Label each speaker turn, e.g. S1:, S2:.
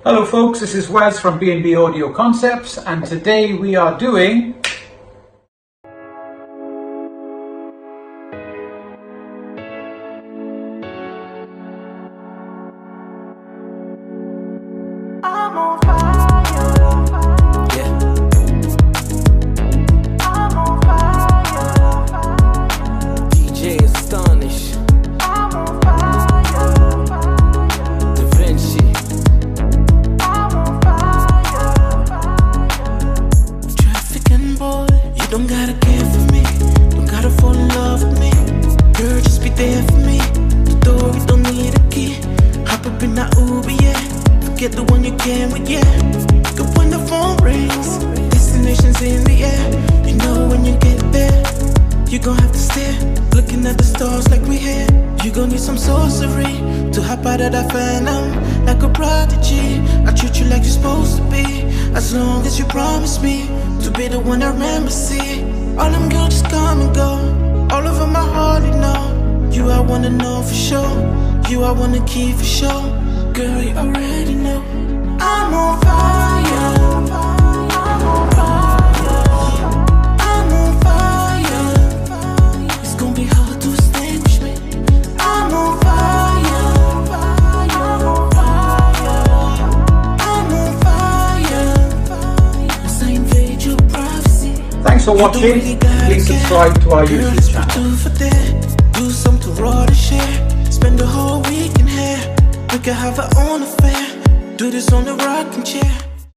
S1: Hello folks, this is Wes from B&B Audioconcepts, and today we are doing
S2: I'm on fire. Yeah. I'm on fire. DJ Astonish. I'm on fire. Da Vinci. I'm on fire. Trafficking boy, you don't gotta care for me, don't gotta fall in love with me. Girl, just be there for me. The door, you don't need a key. Hop up in that Uber, yeah. Get the one you can with, yeah. Good when the phone rings, destination's in the air. You know when you get there, you gon' have to stare, looking at the stars like we here. You gon' need some sorcery to hop out of that phantom like a prodigy. I treat you like you're supposed to be, as long as you promise me to be the one I remember, see. All them girls just come and go, all over my heart, you know. You I wanna know for sure, you I wanna keep for sure. Girl, you already know I'm on fire. I'm on fire. I'm on fire. It's gonna be hard to extinguish me. I'm on fire. I'm on fire. I'm on fire. As I invade your privacy.
S1: Thanks for watching. Please subscribe to our YouTube channel.
S2: Do something raw to share. Spend the whole week in here. We can have our own affair. Do this on the rocking chair.